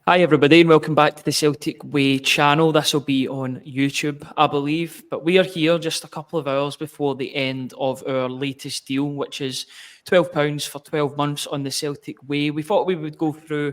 Hi, everybody, and welcome back to the Celtic Way channel. This will be on YouTube, I believe. But we are here just a couple of hours before the end of our latest deal, which is £12 for 12 months on the Celtic Way. We thought we would go through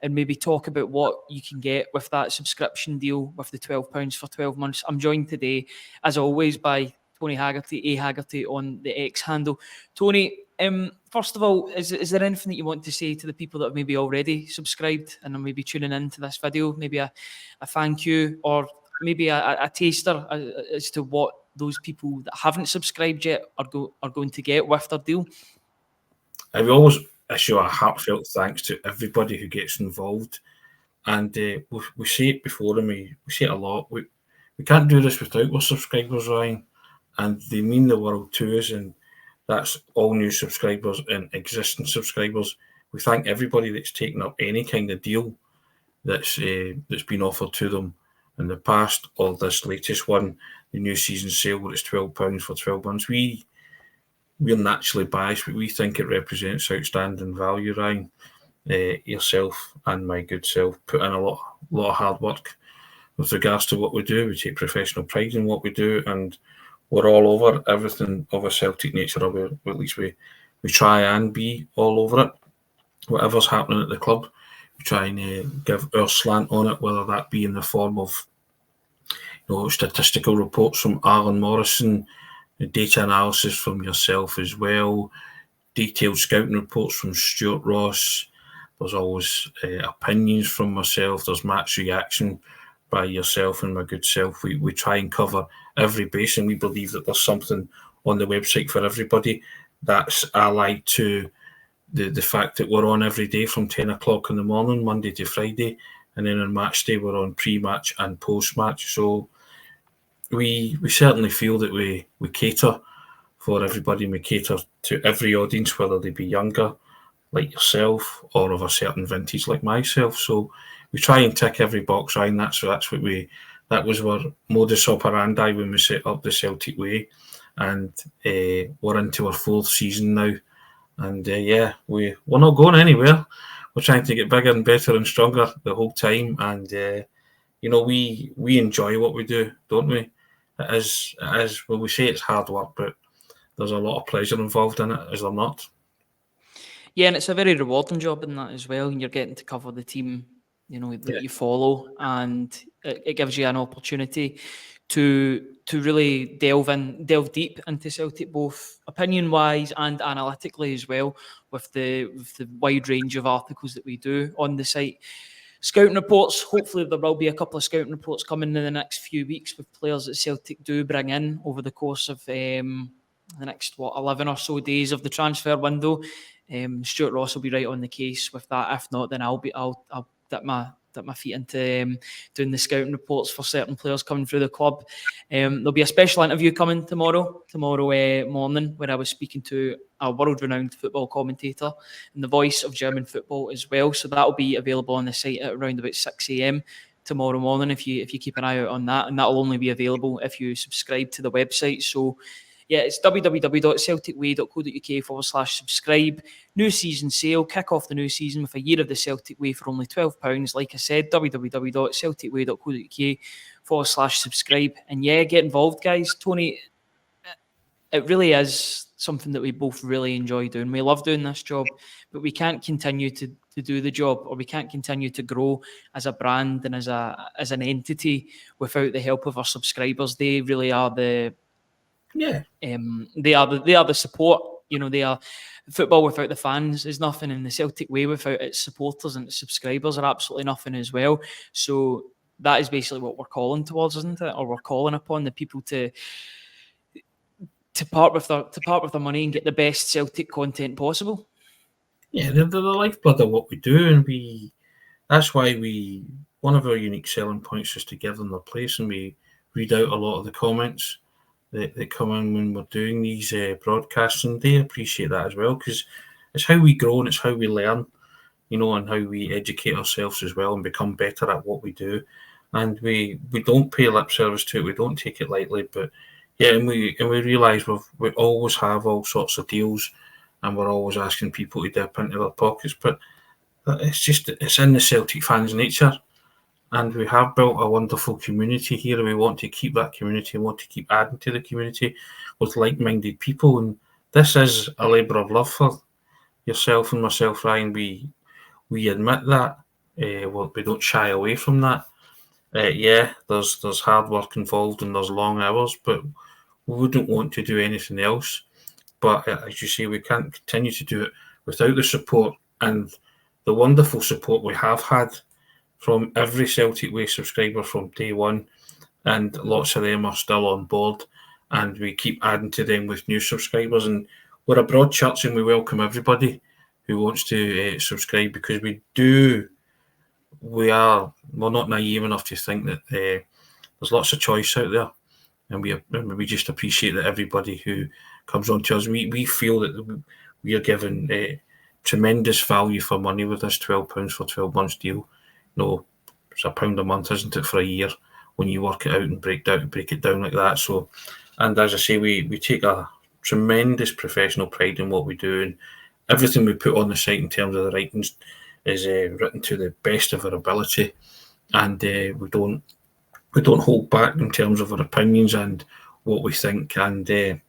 and maybe talk about what you can get with that subscription deal with the £12 for 12 months. I'm joined today, as always, by Tony Haggerty, A Haggerty on the X handle. Tony, first of all, is there anything that you want to say to the people that have maybe already subscribed and are maybe tuning into this video? Maybe a thank you or maybe a taster as to what those people that haven't subscribed yet are going to get with their deal? I will always issue a heartfelt thanks to everybody who gets involved. And we say it before and we say it a lot. We can't do this without our subscribers, Ryan. And they mean the world to us. And that's all new subscribers and existing subscribers. We thank everybody that's taken up any kind of deal that's been offered to them in the past, or this latest one, the new season sale, where it's £12 for 12 months. We're naturally biased, but we think it represents outstanding value, Ryan. Yourself and my good self put in a lot of hard work with regards to what we do. We take professional pride in what we do, and we're all over everything of a Celtic nature, or at least we try and be all over it. Whatever's happening at the club, we try and give our slant on it, whether that be in the form of statistical reports from Alan Morrison, data analysis from yourself as well, detailed scouting reports from Stuart Ross. There's always opinions from myself. There's match reaction by yourself and my good self. We try and cover every base, and we believe that there's something on the website for everybody. That's allied to the fact that we're on every day from 10 o'clock in the morning, Monday to Friday, and then on match day we're on pre-match and post-match. So we certainly feel that we cater for everybody, and we cater to every audience, whether they be younger, like yourself, or of a certain vintage like myself. So we try and tick every box, Ryan. That was our modus operandi when we set up the Celtic Way, and we're into our fourth season now. And we're not going anywhere. We're trying to get bigger and better and stronger the whole time. And we enjoy what we do, don't we? It is. Well, we say it's hard work, but there's a lot of pleasure involved in it, is there not? Yeah, and it's a very rewarding job in that as well. And you're getting to cover the team, that you follow, and it gives you an opportunity to really delve deep into Celtic, both opinion wise and analytically as well, with the wide range of articles that we do on the site. Scouting reports. Hopefully, there will be a couple of scouting reports coming in the next few weeks with players that Celtic do bring in over the course of the next 11 or so days of the transfer window. Stuart Ross will be right on the case with that. If not, then I'll dip my feet into doing the scouting reports for certain players coming through the club. There'll be a special interview coming tomorrow morning, where I was speaking to a world-renowned football commentator and the voice of German football as well. So that'll be available on the site at around about 6 a.m. tomorrow morning. If you keep an eye out on that, and that'll only be available if you subscribe to the website. So yeah, it's www.celticway.co.uk/subscribe. New season sale, kick off the new season with a year of the Celtic Way for only £12. Like I said, www.celticway.co.uk/subscribe. And yeah, get involved, guys. Tony, it really is something that we both really enjoy doing. We love doing this job, but we can't continue to do the job, or we can't continue to grow as a brand and as an entity without the help of our subscribers. They really are the they are the support. They are football without the fans is nothing, and the Celtic Way without its supporters and its subscribers are absolutely nothing as well. So that is basically what we're calling towards, isn't it? Or we're calling upon the people to part with their money and get the best Celtic content possible. Yeah, they're the lifeblood of what we do, and that's why one of our unique selling points is to give them their place, and we read out a lot of the comments that come in when we're doing these broadcasts, and they appreciate that as well, because it's how we grow and it's how we learn, and how we educate ourselves as well and become better at what we do. And we don't pay lip service to it, we don't take it lightly, but yeah, and we realise we always have all sorts of deals, and we're always asking people to dip into their pockets, but it's in the Celtic fans' nature. And we have built a wonderful community here. We want to keep that community. We want to keep adding to the community with like-minded people. And this is a labour of love for yourself and myself, Ryan. We admit that. We don't shy away from that. Yeah, there's hard work involved and there's long hours, but we wouldn't want to do anything else. But as you say, we can't continue to do it without the support and the wonderful support we have had from every Celtic Way subscriber from day one, and lots of them are still on board, and we keep adding to them with new subscribers. And we're a broad church, and we welcome everybody who wants to subscribe, because we're not naive enough to think that there's lots of choice out there, and we just appreciate that everybody who comes on to us, we feel that we are given tremendous value for money with this £12 for 12 months deal. No, it's £1 a month, isn't it, for a year when you work it out and break it down like that. So, and as I say, we take a tremendous professional pride in what we do, and everything we put on the site in terms of the writings is written to the best of our ability, and we don't hold back in terms of our opinions and what we think. And I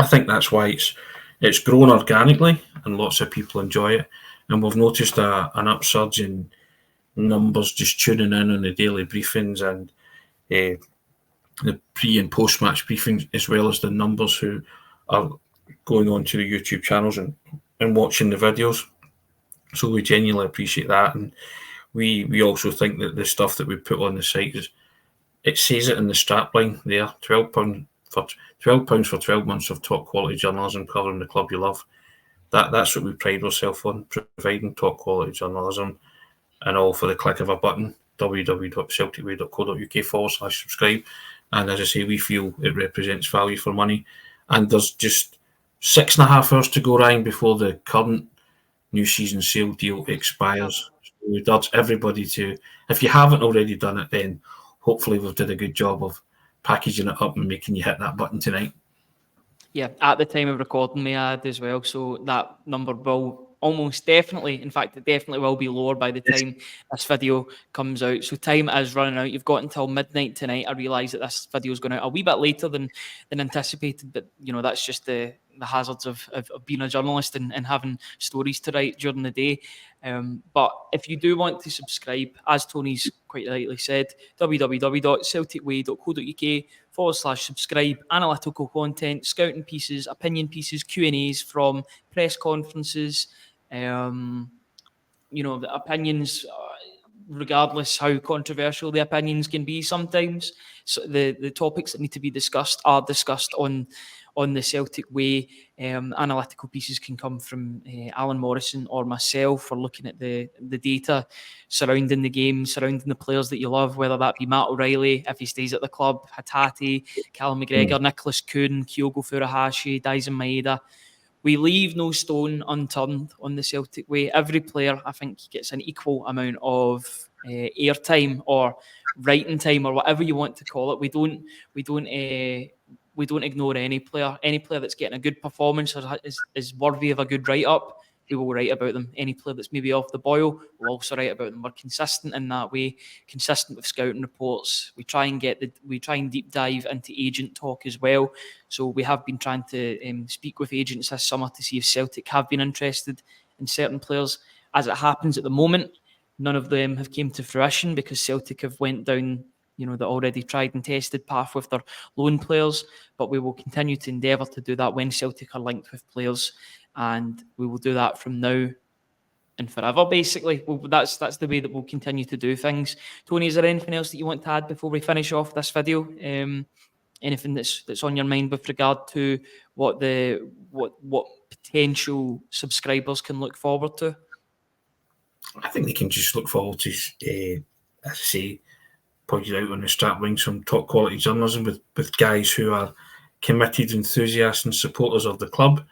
think that's why it's grown organically and lots of people enjoy it. And we've noticed an upsurge in numbers just tuning in on the daily briefings and the pre and post match briefings, as well as the numbers who are going on to the YouTube channels and watching the videos. So we genuinely appreciate that, and we also think that the stuff that we put on the site it says it in the strapline there: £12 for 12 months of top quality journalism covering the club you love. That's what we pride ourselves on, providing top quality journalism, and all for the click of a button, www.celticway.co.uk/subscribe. And as I say, we feel it represents value for money. And there's just 6.5 hours to go, Ryan, before the current new season sale deal expires. So we urge everybody to, if you haven't already done it, then hopefully we've did a good job of packaging it up and making you hit that button tonight. Yeah, at the time of recording, may I add as well, so that number will almost definitely, in fact, it definitely will be lower by the time this video comes out. So time is running out. You've got until midnight tonight. I realise that this video is going out a wee bit later than anticipated, but that's just the hazards of being a journalist and having stories to write during the day. But if you do want to subscribe, as Tony's quite rightly said, www.celticway.co.uk/subscribe. Analytical content, scouting pieces, opinion pieces, Q&As from press conferences, the opinions, regardless how controversial the opinions can be sometimes. So the topics that need to be discussed are discussed on the Celtic Way. Analytical pieces can come from Alan Morrison or myself for looking at the data surrounding the game, surrounding the players that you love, whether that be Matt O'Reilly, if he stays at the club, Hatate, Callum McGregor, Nicholas Kuhn, Kyogo Furuhashi, Daisen Maeda. We leave no stone unturned on the Celtic Way. Every player, I think, gets an equal amount of airtime or writing time or whatever you want to call it. We don't ignore any player. Any player that's getting a good performance or is worthy of a good write-up, we will write about them. Any player that's maybe off the boil, we'll also write about them. We're consistent in that way, consistent with scouting reports. We try and deep dive into agent talk as well. So we have been trying to speak with agents this summer to see if Celtic have been interested in certain players. As it happens at the moment, none of them have came to fruition because Celtic have went down the already tried and tested path with their loan players, but we will continue to endeavour to do that when Celtic are linked with players, and we will do that from now and forever, basically. That's the way that we'll continue to do things. Tony, is there anything else that you want to add before we finish off this video? Anything that's on your mind with regard to what potential subscribers can look forward to? I think they can just look forward to, as I say, pointed out on the strapline, some top quality journalism with guys who are committed enthusiasts and supporters of the club,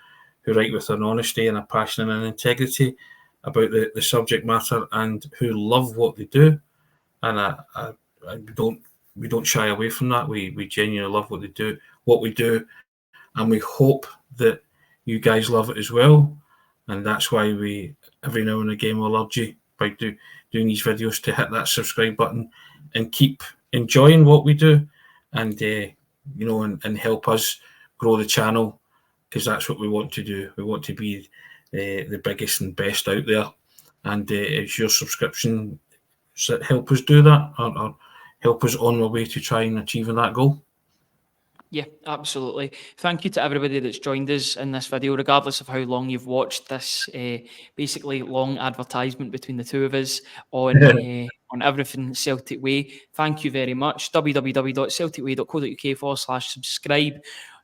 who write with an honesty and a passion and an integrity about the subject matter, and who love what they do. And we don't shy away from that. We genuinely love what we do, and we hope that you guys love it as well. And that's why we every now and again we'll urge you by doing these videos to hit that subscribe button and keep enjoying what we do, and and help us grow the channel, because that's what we want to do. We want to be the biggest and best out there, and it's your subscription that help us do that, or help us on our way to try and achieving that goal. Yeah, absolutely. Thank you to everybody that's joined us in this video, regardless of how long you've watched this basically long advertisement between the two of us on everything Celtic Way. Thank you very much. www.celticway.co.uk/subscribe.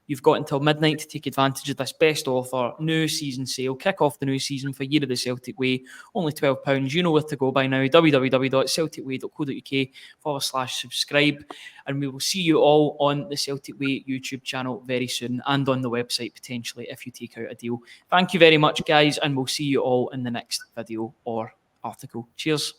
You've got until midnight to take advantage of this best offer, new season sale. Kick off the new season for Year of the Celtic Way. Only £12. You know where to go by now. www.celticway.co.uk/subscribe. And we will see you all on the Celtic Way YouTube channel very soon, and on the website potentially if you take out a deal. Thank you very much, guys, and we'll see you all in the next video or article. Cheers.